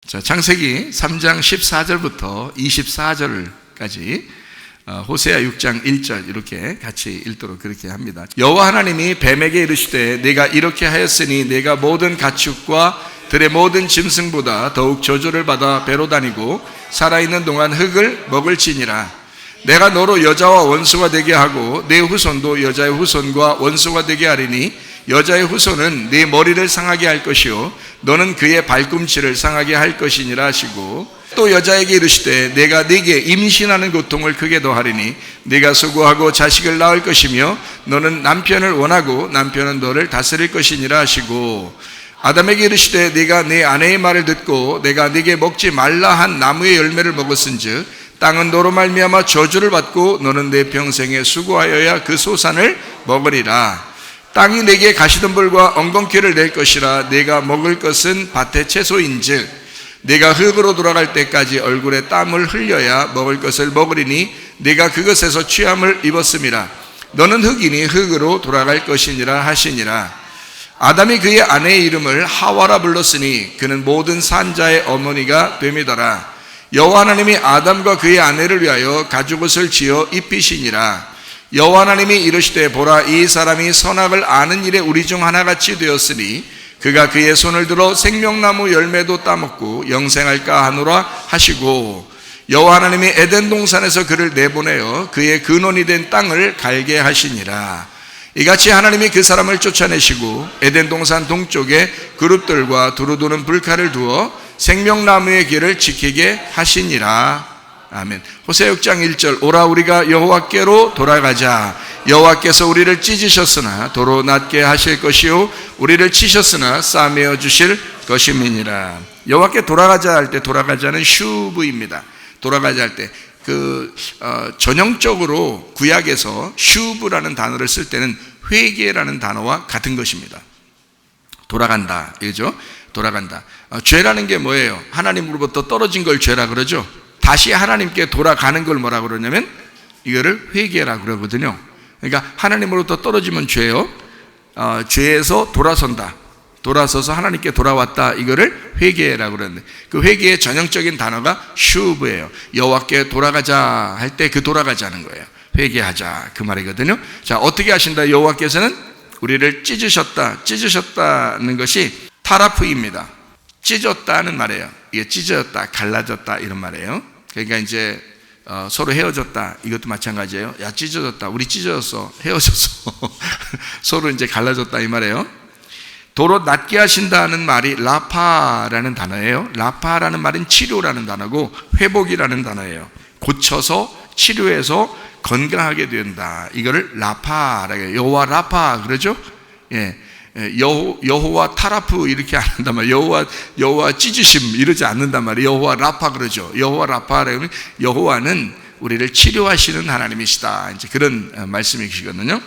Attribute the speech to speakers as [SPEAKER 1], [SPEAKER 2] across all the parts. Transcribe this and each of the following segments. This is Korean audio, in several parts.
[SPEAKER 1] 자, 창세기 3장 14절부터 24절까지 호세아 6장 1절 이렇게 같이 읽도록 그렇게 합니다. 여호와 하나님이 뱀에게 이르시되 내가 이렇게 하였으니 내가 모든 가축과 들의 모든 짐승보다 더욱 저주를 받아 배로 다니고 살아있는 동안 흙을 먹을지니라. 내가 너로 여자와 원수가 되게 하고 내 후손도 여자의 후손과 원수가 되게 하리니 여자의 후손은 네 머리를 상하게 할 것이요 너는 그의 발꿈치를 상하게 할 것이니라 하시고, 또 여자에게 이르시되 내가 네게 임신하는 고통을 크게 더하리니 네가 수고하고 자식을 낳을 것이며 너는 남편을 원하고 남편은 너를 다스릴 것이니라 하시고, 아담에게 이르시되 네가 네 아내의 말을 듣고 내가 네게 먹지 말라 한 나무의 열매를 먹었은즉 땅은 너로 말미암아 저주를 받고 너는 내 평생에 수고하여야 그 소산을 먹으리라. 땅이 내게 가시덤불과 엉겅퀴를 낼 것이라. 내가 먹을 것은 밭의 채소인즉 내가 흙으로 돌아갈 때까지 얼굴에 땀을 흘려야 먹을 것을 먹으리니 내가 그것에서 취함을 입었음이라. 너는 흙이니 흙으로 돌아갈 것이니라 하시니라. 아담이 그의 아내의 이름을 하와라 불렀으니 그는 모든 산자의 어머니가 됨이더라. 여호와 하나님이 아담과 그의 아내를 위하여 가죽옷을 지어 입히시니라. 여호와 하나님이 이르시되 보라, 이 사람이 선악을 아는 일에 우리 중 하나같이 되었으니 그가 그의 손을 들어 생명나무 열매도 따먹고 영생할까 하노라 하시고, 여호와 하나님이 에덴 동산에서 그를 내보내어 그의 근원이 된 땅을 갈게 하시니라. 이같이 하나님이 그 사람을 쫓아내시고 에덴 동산 동쪽에 그룹들과 두루두는 불칼을 두어 생명나무의 길을 지키게 하시니라. 아멘. 호세아 6장 1절 오라 우리가 여호와께로 돌아가자. 여호와께서 우리를 찢으셨으나 도로 낫게 하실 것이요 우리를 치셨으나 싸매어 주실 것임이니라. 여호와께 돌아가자 할 때 돌아가자는 슈브입니다. 돌아가자 할 때 전형적으로 구약에서 슈브라는 단어를 쓸 때는 회개라는 단어와 같은 것입니다. 돌아간다, 이거죠? 돌아간다. 죄라는 게 뭐예요? 하나님으로부터 떨어진 걸 죄라 그러죠? 다시 하나님께 돌아가는 걸 뭐라 그러냐면 이거를 회개라 그러거든요. 그러니까 하나님으로부터 떨어지면 죄요. 죄에서 돌아선다. 돌아서서 하나님께 돌아왔다. 이거를 회개라 그러는데 그 회개의 전형적인 단어가 슈브예요. 여호와께 돌아가자 할 때 그 돌아가자는 거예요. 회개하자 그 말이거든요. 자, 어떻게 하신다? 여호와께서는 우리를 찢으셨다. 찢으셨다는 것이 타라프입니다. 찢었다는 말이에요. 이게 찢어졌다, 갈라졌다 이런 말이에요. 그러니까 이제 서로 헤어졌다 이것도 마찬가지예요. 야, 찢어졌다, 우리 찢어졌어, 헤어졌어 서로 이제 갈라졌다 이 말이에요. 도로 낫게 하신다는 말이 라파라는 단어예요. 라파라는 말은 치료라는 단어고 회복이라는 단어예요. 고쳐서 치료해서 건강하게 된다. 이거를 라파라고 해요. 여호와 라파 그러죠? 예. 여호와 타라프 이렇게 안 한단 말이에요. 여호와 찢으심 이러지 않는단 말이에요. 여호와 라파 그러죠. 여호와 라파라고 하면 여호와는 우리를 치료하시는 하나님이시다, 이제 그런 말씀이시거든요.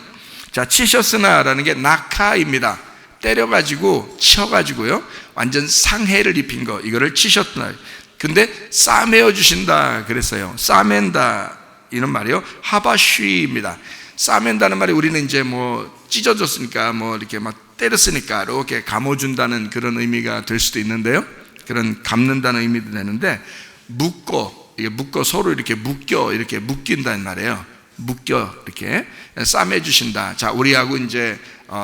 [SPEAKER 1] 자, 치셨으나라는 게 낙하입니다. 때려가지고 쳐가지고요 완전 상해를 입힌 거, 이거를 치셨다. 근데 싸매어 주신다 그랬어요. 싸맨다 이런 말이요 하바쉬입니다. 싸맨다는 말이 우리는 이제 뭐 찢어졌으니까 뭐 이렇게 막 때렸으니까 이렇게 감아준다는 그런 의미가 될 수도 있는데요, 그런 감는다는 의미도 되는데, 묶어 서로 이렇게 이렇게 묶인다는 말이에요. 묶여 이렇게 싸매 주신다. 자, 우리하고 이제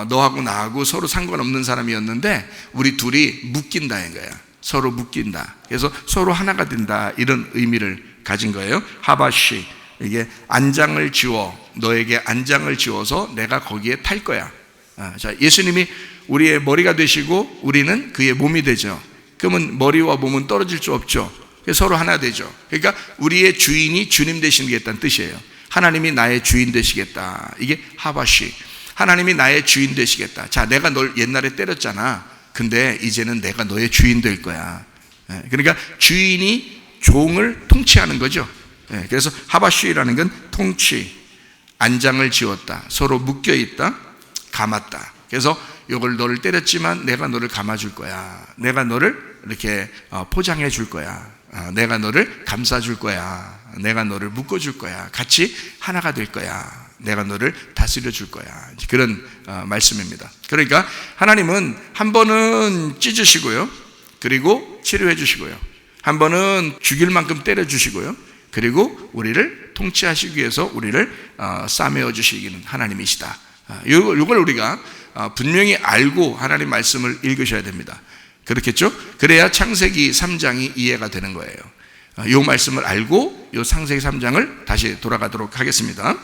[SPEAKER 1] 너하고 나하고 서로 상관없는 사람이었는데 우리 둘이 묶인다는 거야. 서로 묶인다. 그래서 서로 하나가 된다, 이런 의미를 가진 거예요. 하바시, 이게 안장을 지워, 너에게 안장을 지워서 내가 거기에 탈 거야. 자, 예수님이 우리의 머리가 되시고 우리는 그의 몸이 되죠. 그러면 머리와 몸은 떨어질 수 없죠. 서로 하나 되죠. 그러니까 우리의 주인이 주님 되시겠다는 뜻이에요. 하나님이 나의 주인 되시겠다. 이게 하바시. 하나님이 나의 주인 되시겠다. 자, 내가 널 옛날에 때렸잖아. 근데 이제는 내가 너의 주인 될 거야. 그러니까 주인이 종을 통치하는 거죠. 그래서 하바시라는 건 통치, 안장을 지웠다, 서로 묶여있다, 감았다. 그래서 이걸 너를 때렸지만 내가 너를 감아줄 거야. 내가 너를 이렇게 포장해 줄 거야. 내가 너를 감싸줄 거야. 내가 너를 묶어줄 거야. 같이 하나가 될 거야. 내가 너를 다스려 줄 거야. 그런 말씀입니다. 그러니까 하나님은 한 번은 찢으시고요, 그리고 치료해 주시고요. 한 번은 죽일 만큼 때려 주시고요. 그리고 우리를 통치하시기 위해서 우리를 싸매어 주시기는 하나님이시다. 이걸 우리가 분명히 알고 하나님 말씀을 읽으셔야 됩니다. 그렇겠죠? 그래야 창세기 3장이 이해가 되는 거예요. 이 말씀을 알고 이 창세기 3장을 다시 돌아가도록 하겠습니다.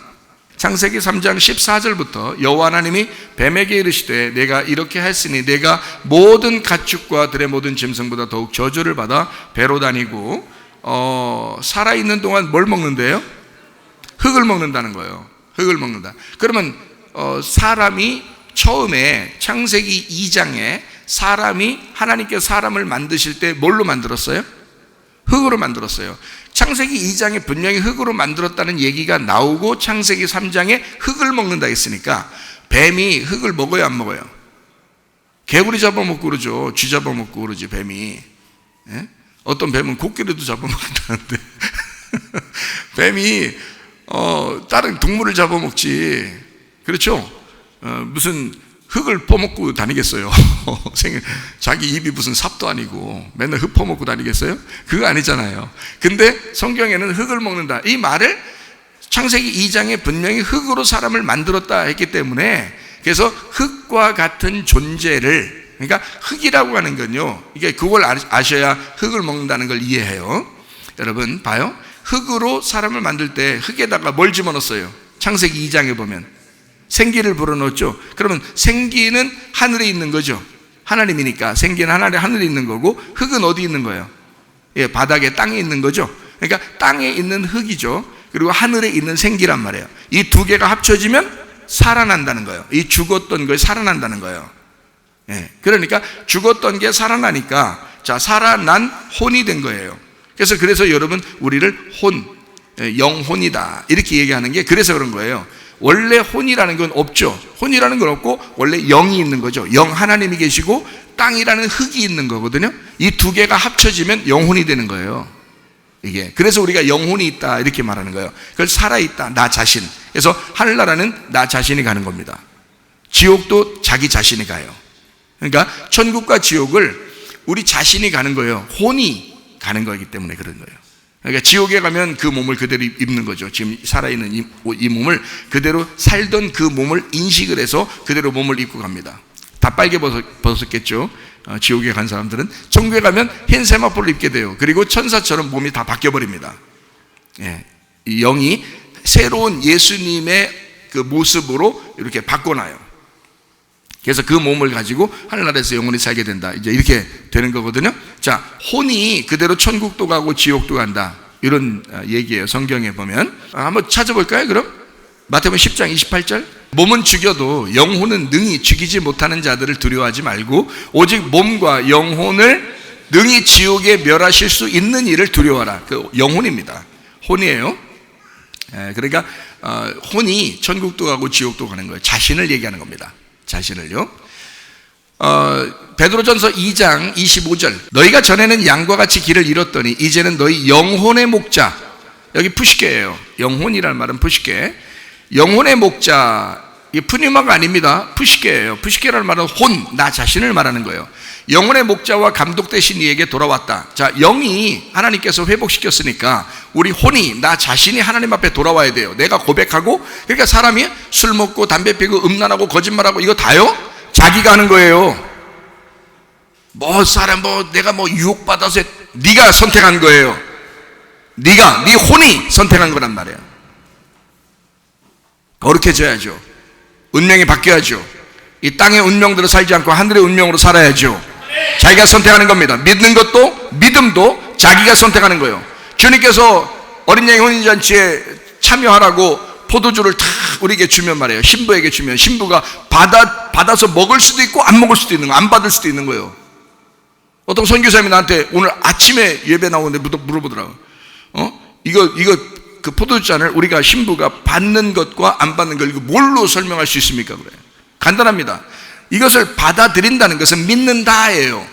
[SPEAKER 1] 창세기 3장 14절부터 여호와 하나님이 뱀에게 이르시되 내가 이렇게 했으니 내가 모든 가축과 들의 모든 짐승보다 더욱 저주를 받아 배로 다니고 살아있는 동안 뭘 먹는데요? 흙을 먹는다는 거예요. 흙을 먹는다. 그러면 사람이 처음에 창세기 2장에 사람이 하나님께서 사람을 만드실 때 뭘로 만들었어요? 흙으로 만들었어요. 창세기 2장에 분명히 흙으로 만들었다는 얘기가 나오고 창세기 3장에 흙을 먹는다 했으니까 뱀이 흙을 먹어요, 안 먹어요? 개구리 잡아먹고 그러죠. 쥐 잡아먹고 그러지, 뱀이. 예? 어떤 뱀은 코끼리도 잡아먹는다는데 뱀이 다른 동물을 잡아먹지. 그렇죠? 무슨 흙을 퍼먹고 다니겠어요? 자기 입이 무슨 삽도 아니고 맨날 흙 퍼먹고 다니겠어요? 그거 아니잖아요. 근데 성경에는 흙을 먹는다 이 말을 창세기 2장에 분명히 흙으로 사람을 만들었다 했기 때문에, 그래서 흙과 같은 존재를, 그러니까 흙이라고 하는 건요, 이게 그걸 아셔야 흙을 먹는다는 걸 이해해요. 여러분 봐요. 흙으로 사람을 만들 때 흙에다가 뭘 집어넣었어요? 창세기 2장에 보면 생기를 불어넣었죠. 그러면 생기는 하늘에 있는 거죠. 하나님이니까 생기는 하늘에 있는 거고, 흙은 어디 있는 거예요? 예, 바닥에, 땅에 있는 거죠. 그러니까 땅에 있는 흙이죠. 그리고 하늘에 있는 생기란 말이에요. 이 두 개가 합쳐지면 살아난다는 거예요. 이 죽었던 게 살아난다는 거예요. 예, 그러니까 죽었던 게 살아나니까 자, 살아난 혼이 된 거예요. 그래서 여러분 우리를 영혼이다 이렇게 얘기하는 게 그래서 그런 거예요. 원래 혼이라는 건 없죠. 혼이라는 건 없고 원래 영이 있는 거죠. 영, 하나님이 계시고 땅이라는 흙이 있는 거거든요. 이 두 개가 합쳐지면 영혼이 되는 거예요. 이게 그래서 우리가 영혼이 있다 이렇게 말하는 거예요. 그걸 살아있다, 나 자신. 그래서 하늘나라는 나 자신이 가는 겁니다. 지옥도 자기 자신이 가요. 그러니까 천국과 지옥을 우리 자신이 가는 거예요. 혼이 가는 거기 때문에 그런 거예요. 그러니까 지옥에 가면 그 몸을 그대로 입는 거죠. 지금 살아있는 이 몸을 그대로 살던 그 몸을 인식을 해서 그대로 몸을 입고 갑니다. 다 빨개 벗었겠죠. 지옥에 간 사람들은. 천국에 가면 흰 세마포를 입게 돼요. 그리고 천사처럼 몸이 다 바뀌어버립니다. 예, 이 영이 새로운 예수님의 그 모습으로 이렇게 바꿔놔요. 그래서 그 몸을 가지고 하늘나라에서 영원히 살게 된다. 이제 이렇게 되는 거거든요. 자, 혼이 그대로 천국도 가고 지옥도 간다. 이런 얘기예요. 성경에 보면. 한번 찾아볼까요, 그럼? 마태복음 10장 28절. 몸은 죽여도 영혼은 능히 죽이지 못하는 자들을 두려워하지 말고 오직 몸과 영혼을 능히 지옥에 멸하실 수 있는 이를 두려워하라. 그 영혼입니다. 혼이에요. 그러니까 혼이 천국도 가고 지옥도 가는 거예요. 자신을 얘기하는 겁니다. 자신을요. 베드로전서 2장 25절. 너희가 전에는 양과 같이 길을 잃었더니 이제는 너희 영혼의 목자, 여기 푸시케예요. 영혼이라는 말은 푸시케. 영혼의 목자, 이게 푸니마가 아닙니다. 푸시케예요. 푸시케라는 말은 혼, 나 자신을 말하는 거예요. 영혼의 목자와 감독 되신 이에게 돌아왔다. 자, 영이 하나님께서 회복시켰으니까 우리 혼이, 나 자신이 하나님 앞에 돌아와야 돼요. 내가 고백하고. 그러니까 사람이 술 먹고 담배 피고 음란하고 거짓말하고 이거 다요? 자기가 하는 거예요. 내가 유혹받아서 네가 선택한 거예요. 네 혼이 선택한 거란 말이에요. 거룩해져야죠. 운명이 바뀌어야죠. 이 땅의 운명대로 살지 않고 하늘의 운명으로 살아야죠. 자기가 선택하는 겁니다. 믿음도 자기가 선택하는 거예요. 주님께서 어린 양의 혼인잔치에 참여하라고 포도주를 다 우리에게 주면 말이에요. 신부에게 주면 신부가 받아서 먹을 수도 있고 안 먹을 수도 있는 거, 안 받을 수도 있는 거예요. 어떤 선교사님이 나한테 오늘 아침에 예배 나오는데 물어보더라고요. 이거 그 포도주잔을 우리가 신부가 받는 것과 안 받는 걸 이거 뭘로 설명할 수 있습니까? 그래. 간단합니다. 이것을 받아들인다는 것은 믿는다예요.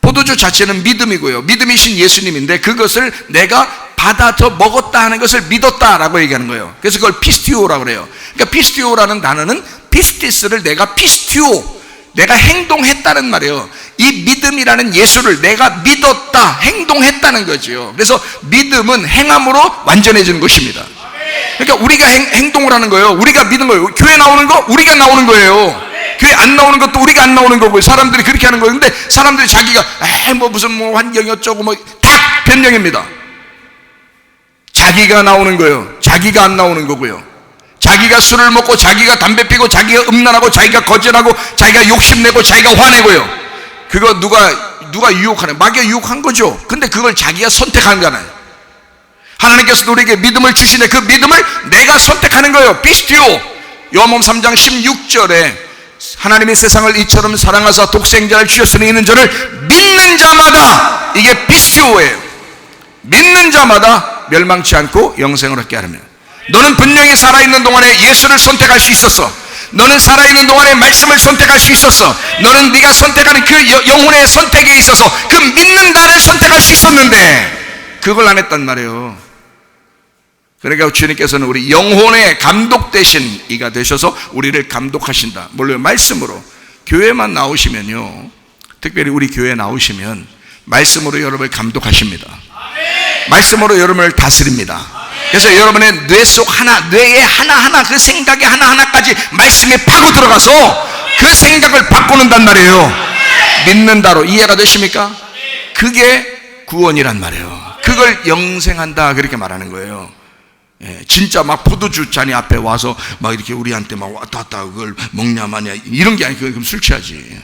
[SPEAKER 1] 포도주 자체는 믿음이고요. 믿음이신 예수님인데 그것을 내가 받아서 먹었다 하는 것을 믿었다라고 얘기하는 거예요. 그래서 그걸 피스티오라고 그래요. 그러니까 피스티오라는 단어는 피스티스를 내가 피스티오, 내가 행동했다는 말이에요. 이 믿음이라는 예수를 내가 믿었다, 행동했다는 거죠. 그래서 믿음은 행함으로 완전해지는 것입니다. 그러니까 우리가 행동을 하는 거예요. 우리가 믿는 거예요. 교회 나오는 거 우리가 나오는 거예요. 교회 안 나오는 것도 우리가 안 나오는 거고요. 사람들이 그렇게 하는 거예요. 근데 사람들이 자기가 무슨 환경이 어쩌고 다 변명입니다. 자기가 나오는 거예요. 자기가 안 나오는 거고요. 자기가 술을 먹고 자기가 담배 피고 자기가 음란하고 자기가 거짓하고 자기가 욕심내고 자기가 화내고요. 그거 누가 유혹하는, 마귀가 유혹한 거죠. 근데 그걸 자기가 선택한 거잖아요. 하나님께서 우리에게 믿음을 주시네. 그 믿음을 내가 선택하는 거예요. 피스티오. 요한복음 3장 16절에 하나님이 세상을 이처럼 사랑하사 독생자를 주셨으니 이는 저를 믿는 자마다, 이게 피스티오예요. 믿는 자마다 멸망치 않고 영생을 얻게 하려면, 너는 분명히 살아있는 동안에 예수를 선택할 수 있었어. 너는 살아있는 동안에 말씀을 선택할 수 있었어. 너는 네가 선택하는 그 영혼의 선택에 있어서 그 믿는다를 선택할 수 있었는데 그걸 안 했단 말이에요. 그러니까 주님께서는 우리 영혼의 감독 대신 이가 되셔서 우리를 감독하신다. 물론 말씀으로. 교회만 나오시면요, 특별히 우리 교회에 나오시면 말씀으로 여러분을 감독하십니다. 말씀으로 여러분을 다스립니다. 그래서 여러분의 뇌의 하나하나, 그 생각의 하나하나까지 말씀에 파고 들어가서 그 생각을 바꾸는단 말이에요. 믿는다로. 이해가 되십니까? 그게 구원이란 말이에요. 그걸 영생한다, 그렇게 말하는 거예요. 진짜 막 포도주 잔이 앞에 와서 막 이렇게 우리한테 막 왔다 갔다 그걸 먹냐 마냐 이런 게 아니고, 그럼 술 취하지.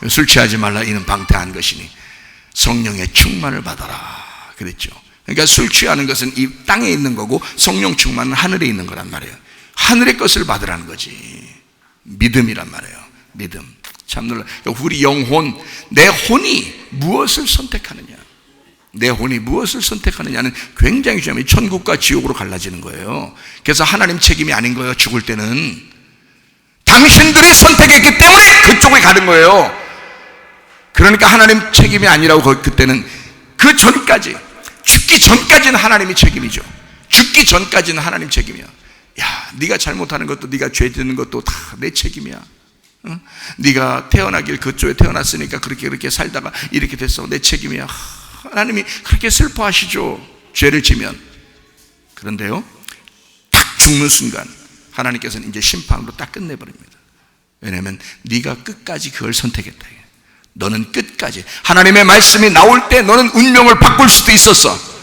[SPEAKER 1] 술 취하지 말라, 이는 방태한 것이니 성령의 충만을 받아라 그랬죠. 그러니까 술 취하는 것은 이 땅에 있는 거고 성령 충만은 하늘에 있는 거란 말이에요. 하늘의 것을 받으라는 거지. 믿음이란 말이에요. 믿음. 참 놀라. 우리 영혼, 내 혼이 무엇을 선택하느냐, 내 혼이 무엇을 선택하느냐는 굉장히 중요해요. 천국과 지옥으로 갈라지는 거예요. 그래서 하나님 책임이 아닌 거예요. 죽을 때는 당신들이 선택했기 때문에 그쪽에 가는 거예요. 그러니까 하나님 책임이 아니라고. 그때는 그 전까지, 죽기 전까지는 하나님이 책임이죠. 죽기 전까지는 하나님 책임이야. 야, 네가 잘못하는 것도, 네가 죄 짓는 것도 다 내 책임이야. 응? 네가 태어나길 그쪽에 태어났으니까 그렇게 살다가 이렇게 됐어, 내 책임이야. 하나님이 그렇게 슬퍼하시죠, 죄를 지면. 그런데요, 딱 죽는 순간 하나님께서는 이제 심판으로 딱 끝내버립니다. 왜냐하면 네가 끝까지 그걸 선택했다. 너는 끝까지 하나님의 말씀이 나올 때 너는 운명을 바꿀 수도 있었어.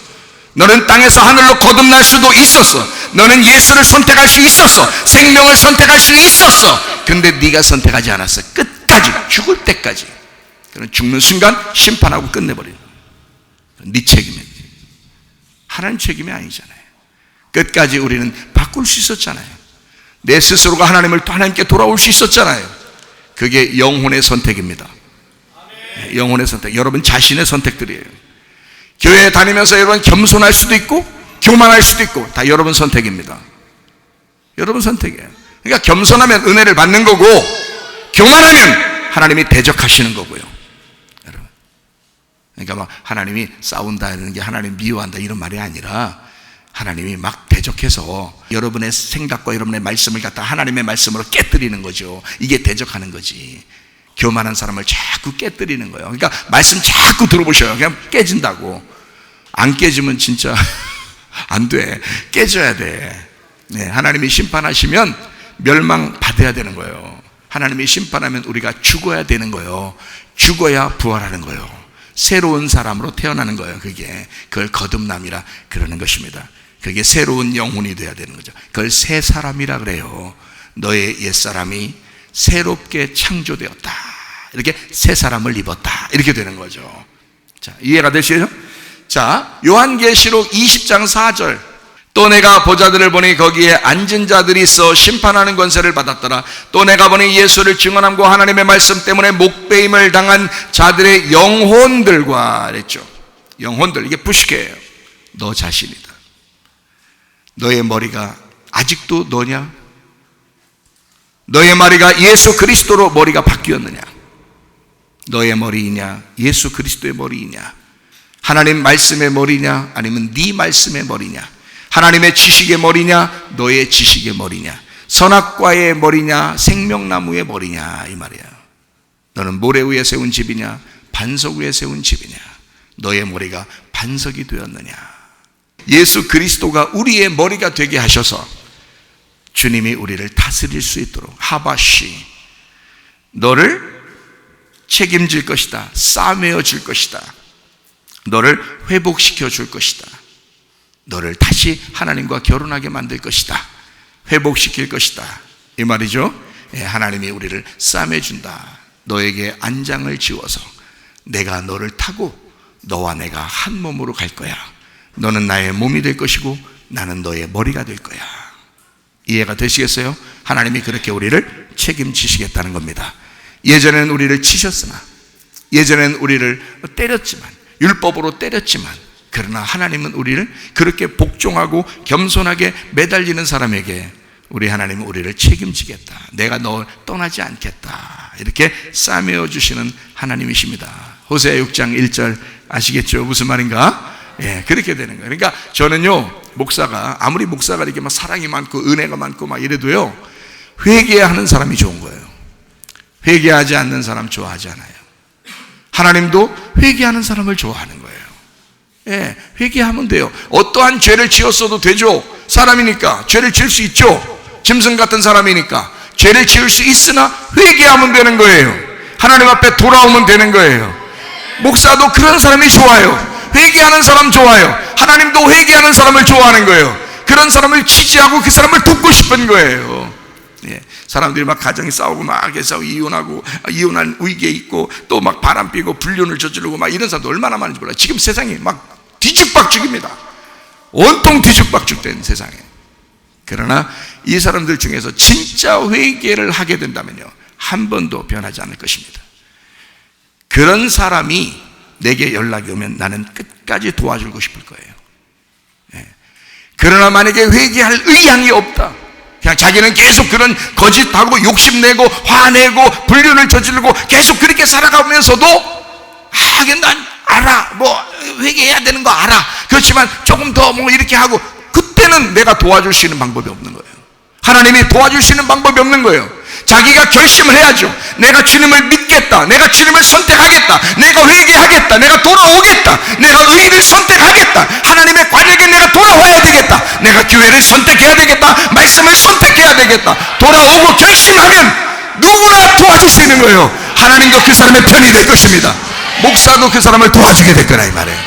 [SPEAKER 1] 너는 땅에서 하늘로 거듭날 수도 있었어. 너는 예수를 선택할 수 있었어. 생명을 선택할 수 있었어. 근데 네가 선택하지 않았어. 끝까지, 죽을 때까지. 그럼 죽는 순간 심판하고 끝내버려. 네 책임이야. 하나님 책임이 아니잖아요. 끝까지 우리는 바꿀 수 있었잖아요. 내 스스로가 하나님께 돌아올 수 있었잖아요. 그게 영혼의 선택입니다. 영혼의 선택, 여러분 자신의 선택들이에요. 교회에 다니면서 여러분 겸손할 수도 있고 교만할 수도 있고 다 여러분 선택입니다. 여러분 선택이에요. 그러니까 겸손하면 은혜를 받는 거고 교만하면 하나님이 대적하시는 거고요. 여러분, 그러니까 막 하나님이 싸운다는 게 하나님 미워한다 이런 말이 아니라 하나님이 막 대적해서 여러분의 생각과 여러분의 말씀을 갖다 하나님의 말씀으로 깨뜨리는 거죠. 이게 대적하는 거지. 교만한 사람을 자꾸 깨뜨리는 거예요. 그러니까 말씀 자꾸 들어보셔요. 그냥 깨진다고. 안 깨지면 진짜 안 돼. 깨져야 돼. 네, 하나님이 심판하시면 멸망받아야 되는 거예요. 하나님이 심판하면 우리가 죽어야 되는 거예요. 죽어야 부활하는 거예요. 새로운 사람으로 태어나는 거예요. 그걸 거듭남이라 그러는 것입니다. 그게 새로운 영혼이 돼야 되는 거죠. 그걸 새 사람이라 그래요. 너의 옛사람이 새롭게 창조되었다. 이렇게 새 사람을 입었다. 이렇게 되는 거죠. 자, 이해가 되시죠? 자, 요한계시록 20장 4절. 또 내가 보자들을 보니 거기에 앉은 자들이 있어 심판하는 권세를 받았더라. 또 내가 보니 예수를 증언함과 하나님의 말씀 때문에 목배임을 당한 자들의 영혼들과 그랬죠. 영혼들, 이게 부식해요. 너 자신이다. 너의 머리가 아직도 너냐? 너의 머리가 예수 그리스도로 머리가 바뀌었느냐? 너의 머리이냐? 예수 그리스도의 머리이냐? 하나님 말씀의 머리냐? 아니면 네 말씀의 머리냐? 하나님의 지식의 머리냐? 너의 지식의 머리냐? 선악과의 머리냐? 생명나무의 머리냐? 이 말이야. 너는 모래 위에 세운 집이냐 반석 위에 세운 집이냐? 너의 머리가 반석이 되었느냐? 예수 그리스도가 우리의 머리가 되게 하셔서 주님이 우리를 다스릴 수 있도록 하바시, 너를 책임질 것이다, 싸매어 줄 것이다, 너를 회복시켜 줄 것이다, 너를 다시 하나님과 결혼하게 만들 것이다, 회복시킬 것이다, 이 말이죠. 하나님이 우리를 싸매준다. 너에게 안장을 지워서 내가 너를 타고 너와 내가 한 몸으로 갈 거야. 너는 나의 몸이 될 것이고 나는 너의 머리가 될 거야. 이해가 되시겠어요? 하나님이 그렇게 우리를 책임지시겠다는 겁니다. 예전에는 우리를 치셨으나, 예전에는 우리를 때렸지만, 율법으로 때렸지만, 그러나 하나님은 우리를 그렇게 복종하고 겸손하게 매달리는 사람에게 우리 하나님은 우리를 책임지겠다, 내가 너 떠나지 않겠다, 이렇게 싸매어 주시는 하나님이십니다. 호세아 6장 1절 아시겠죠? 무슨 말인가? 그렇게 되는 거예요. 그러니까 저는요, 목사가 아무리 목사가 이렇게 막 사랑이 많고 은혜가 많고 막 이래도요, 회개하는 사람이 좋은 거예요. 회개하지 않는 사람 좋아하지 않아요. 하나님도 회개하는 사람을 좋아하는 거예요. 회개하면 돼요. 어떠한 죄를 지었어도 되죠. 사람이니까 죄를 지을 수 있죠. 짐승 같은 사람이니까 죄를 지을 수 있으나 회개하면 되는 거예요. 하나님 앞에 돌아오면 되는 거예요. 목사도 그런 사람이 좋아요. 회개하는 사람 좋아요. 하나님도 회개하는 사람을 좋아하는 거예요. 그런 사람을 지지하고 그 사람을 돕고 싶은 거예요. 사람들이 막 가정이 싸우고 막 해서 이혼하고, 이혼한 위기에 있고 또 막 바람 피고 불륜을 저지르고 막 이런 사람도 얼마나 많은지 몰라요. 지금 세상이 막 뒤죽박죽입니다. 온통 뒤죽박죽된 세상에. 그러나 이 사람들 중에서 진짜 회개를 하게 된다면요, 한 번도 변하지 않을 것입니다. 그런 사람이 내게 연락이 오면 나는 끝까지 도와주고 싶을 거예요. 그러나 만약에 회개할 의향이 없다, 그냥 자기는 계속 그런 거짓하고 욕심내고 화내고 불륜을 저지르고 계속 그렇게 살아가면서도 난 알아, 뭐 회개해야 되는 거 알아, 그렇지만 조금 더 뭐 이렇게 하고, 그때는 내가 도와줄 수 있는 방법이 없는 거예요. 하나님이 도와줄 수 있는 방법이 없는 거예요. 자기가 결심을 해야죠. 내가 주님을 믿겠다, 내가 주님을 선택하겠다, 내가 회개하겠다, 내가 돌아오겠다, 내가 의를 선택하겠다, 하나님의 관역에 내가 돌아와야 되겠다, 내가 교회를 선택해야 되겠다, 말씀을 선택해야 되겠다, 돌아오고 결심하면 누구나 도와줄 수 있는 거예요. 하나님도 그 사람의 편이 될 것입니다. 목사도 그 사람을 도와주게 될 거라, 이 말이에요.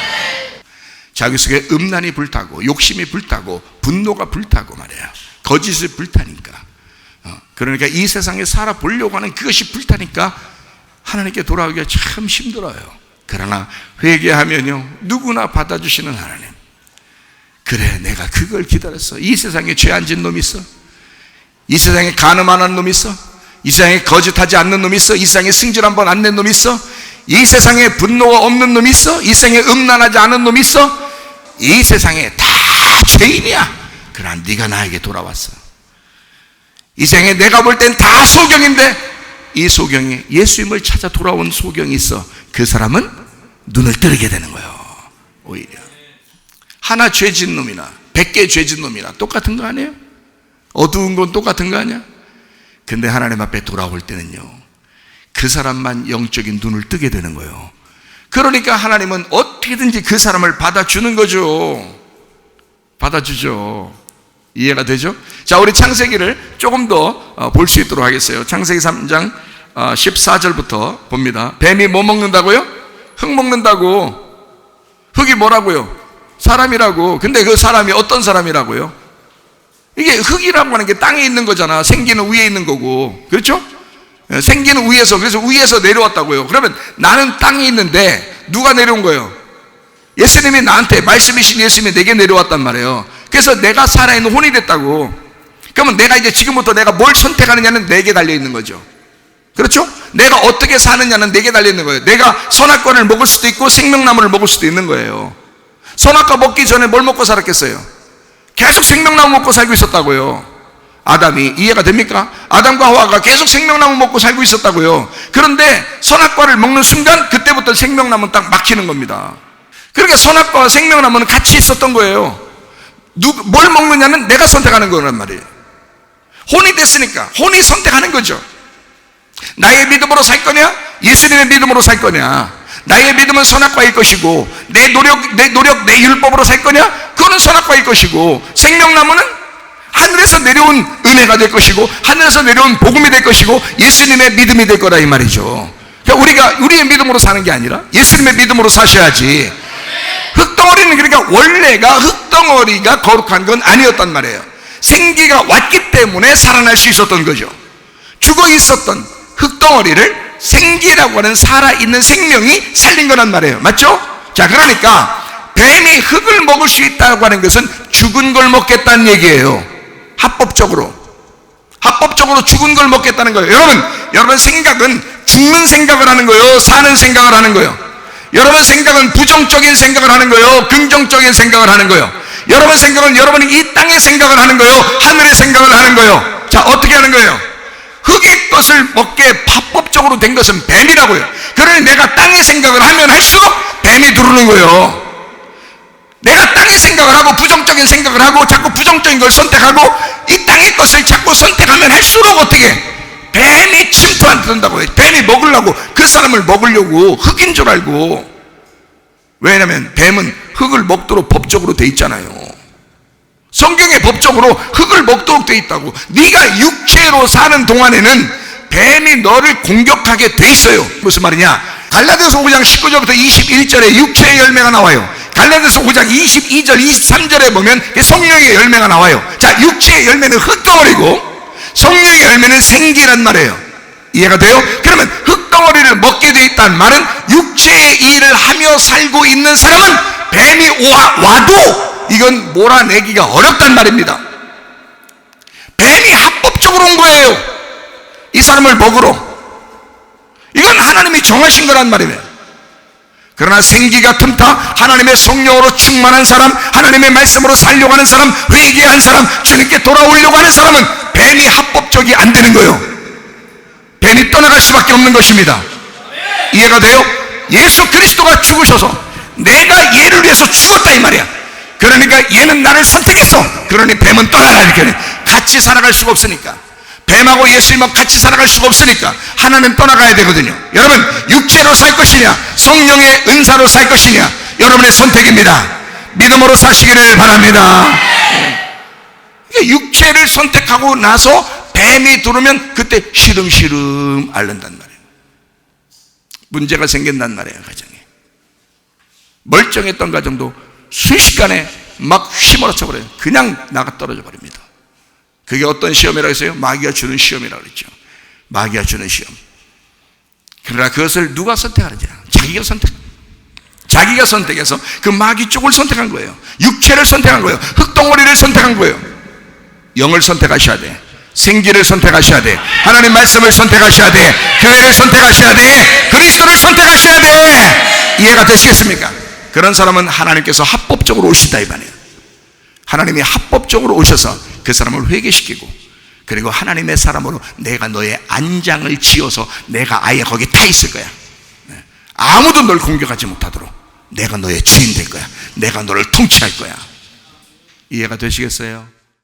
[SPEAKER 1] 자기 속에 음란이 불타고 욕심이 불타고 분노가 불타고 말이에요. 거짓을 불타니까, 그러니까 이 세상에 살아보려고 하는 그것이 불타니까 하나님께 돌아오기가 참 힘들어요. 그러나 회개하면요, 누구나 받아주시는 하나님. 그래, 내가 그걸 기다렸어. 이 세상에 죄 안 진 놈 있어? 이 세상에 간음 안 한 놈 있어? 이 세상에 거짓하지 않는 놈 있어? 이 세상에 승질 한 번 안 낸 놈 있어? 이 세상에 분노가 없는 놈 있어? 이 세상에 음란하지 않은 놈 있어? 이 세상에 다 죄인이야. 그러나 네가 나에게 돌아왔어. 이 세상에 내가 볼 땐 다 소경인데 이 소경이 예수님을 찾아 돌아온 소경이 있어. 그 사람은 눈을 뜨게 되는 거예요. 오히려 하나 죄진 놈이나 100개 죄진 놈이나 똑같은 거 아니에요? 어두운 건 똑같은 거 아니야? 근데 하나님 앞에 돌아올 때는요, 그 사람만 영적인 눈을 뜨게 되는 거예요. 그러니까 하나님은 어떻게든지 그 사람을 받아주는 거죠. 받아주죠. 이해가 되죠? 자, 우리 창세기를 조금 더 볼 수 있도록 하겠어요. 창세기 3장 14절부터 봅니다. 뱀이 뭐 먹는다고요? 흙 먹는다고. 흙이 뭐라고요? 사람이라고. 근데 그 사람이 어떤 사람이라고요? 이게 흙이라고 하는 게 땅에 있는 거잖아. 생기는 위에 있는 거고, 그렇죠? 생기는 위에서, 그래서 위에서 내려왔다고요. 그러면 나는 땅에 있는데 누가 내려온 거예요? 예수님이 나한테, 말씀이신 예수님이 내게 내려왔단 말이에요. 그래서 내가 살아있는 혼이 됐다고. 그러면 내가 이제 지금부터 내가 뭘 선택하느냐는 내게 달려있는 거죠. 그렇죠? 내가 어떻게 사느냐는 내게 달려있는 거예요. 내가 선악과를 먹을 수도 있고 생명나무를 먹을 수도 있는 거예요. 선악과 먹기 전에 뭘 먹고 살았겠어요? 계속 생명나무 먹고 살고 있었다고요. 아담이. 이해가 됩니까? 아담과 하와가 계속 생명나무 먹고 살고 있었다고요. 그런데 선악과를 먹는 순간 그때부터 생명나무는 딱 막히는 겁니다. 그러니까 선악과와 생명나무는 같이 있었던 거예요. 뭘 먹느냐는 내가 선택하는 거란 말이에요. 혼이 됐으니까 혼이 선택하는 거죠. 나의 믿음으로 살 거냐? 예수님의 믿음으로 살 거냐, 나의 믿음은 선악과일 것이고 내 노력, 내 율법으로 살 거냐, 그거는 선악과일 것이고, 생명나무는 하늘에서 내려온 은혜가 될 것이고 하늘에서 내려온 복음이 될 것이고 예수님의 믿음이 될 거다 이 말이죠. 그러니까 우리가 우리의 믿음으로 사는 게 아니라 예수님의 믿음으로 사셔야지. 흙덩어리는 그러니까 원래가 흙덩어리가 거룩한 건 아니었단 말이에요. 생기가 왔기 때문에 살아날 수 있었던 거죠. 죽어 있었던 흙덩어리를 생기라고 하는 살아있는 생명이 살린 거란 말이에요. 맞죠? 자, 그러니까 뱀이 흙을 먹을 수 있다고 하는 것은 죽은 걸 먹겠다는 얘기예요. 합법적으로 죽은 걸 먹겠다는 거예요. 여러분 생각은 죽는 생각을 하는 거예요, 사는 생각을 하는 거예요? 여러분 생각은 부정적인 생각을 하는 거예요, 긍정적인 생각을 하는 거예요? 여러분 생각은 여러분이 이 땅의 생각을 하는 거예요, 하늘의 생각을 하는 거예요? 자, 어떻게 하는 거예요? 흙의 것을 먹게 합법적으로 된 것은 뱀이라고요. 그러니 내가 땅의 생각을 하면 할수록 뱀이 두르는 거예요. 내가 땅의 생각을 하고 부정적인 생각을 하고 자꾸 부정적인 걸 선택하고 이 땅의 것을 자꾸 선택하면 할수록 어떻게 뱀이 침투한테 된다고요. 뱀이 먹으려고, 그 사람을 먹으려고 흙인 줄 알고. 왜냐하면 뱀은 흙을 먹도록 법적으로 돼 있잖아요. 성경에 법적으로 흙을 먹도록 돼 있다고. 네가 육체로 사는 동안에는 뱀이 너를 공격하게 돼 있어요. 무슨 말이냐, 갈라디아서 5장 19절부터 21절에 육체의 열매가 나와요. 갈라디아서 5장 22절 23절에 보면 성령의 열매가 나와요. 자, 육체의 열매는 흙덩어리고 성령의 열매는 생기란 말이에요. 이해가 돼요? 그러면 흙덩어리를 먹게 돼 있다는 말은 육체의 일을 하며 살고 있는 사람은 뱀이 와도 이건 몰아내기가 어렵단 말입니다. 뱀이 합법적으로 온 거예요, 이 사람을 먹으러. 이건 하나님이 정하신 거란 말이에요. 그러나 생기가 틈타 하나님의 성령으로 충만한 사람, 하나님의 말씀으로 살려고 하는 사람, 회개한 사람, 주님께 돌아오려고 하는 사람은 뱀이 합법적이 안 되는 거예요. 뱀이 떠나갈 수밖에 없는 것입니다. 이해가 돼요? 예수 그리스도가 죽으셔서 내가 얘를 위해서 죽었다 이 말이야. 그러니까 얘는 나를 선택했어. 그러니 뱀은 떠나라 이렇게. 같이 살아갈 수가 없으니까, 뱀하고 예수님하고 같이 살아갈 수가 없으니까 하나는 떠나가야 되거든요. 여러분, 육체로 살 것이냐 성령의 은사로 살 것이냐 여러분의 선택입니다. 믿음으로 사시기를 바랍니다. 육체를 선택하고 나서 뱀이 들어오면 그때 시름시름 앓는단 말이에요. 문제가 생긴단 말이에요. 가정에 멀쩡했던 가정도 순식간에 막 휘몰아쳐 버려요. 그냥 나가 떨어져 버립니다. 그게 어떤 시험이라고 했어요? 마귀가 주는 시험이라고 그랬죠. 마귀가 주는 시험. 그러나 그것을 누가 선택하느냐? 자기가 선택해서 그 마귀 쪽을 선택한 거예요. 육체를 선택한 거예요. 흙덩어리를 선택한 거예요. 영을 선택하셔야 돼. 생기를 선택하셔야 돼. 하나님 말씀을 선택하셔야 돼. 교회를 선택하셔야 돼. 그리스도를 선택하셔야 돼. 이해가 되시겠습니까? 그런 사람은 하나님께서 합법적으로 오신다 이 말이에요. 하나님이 합법적으로 오셔서 그 사람을 회개시키고, 그리고 하나님의 사람으로 내가 너의 안장을 지어서 내가 아예 거기 타 있을 거야. 아무도 널 공격하지 못하도록 내가 너의 주인 될 거야. 내가 너를 통치할 거야. 이해가 되시겠어요?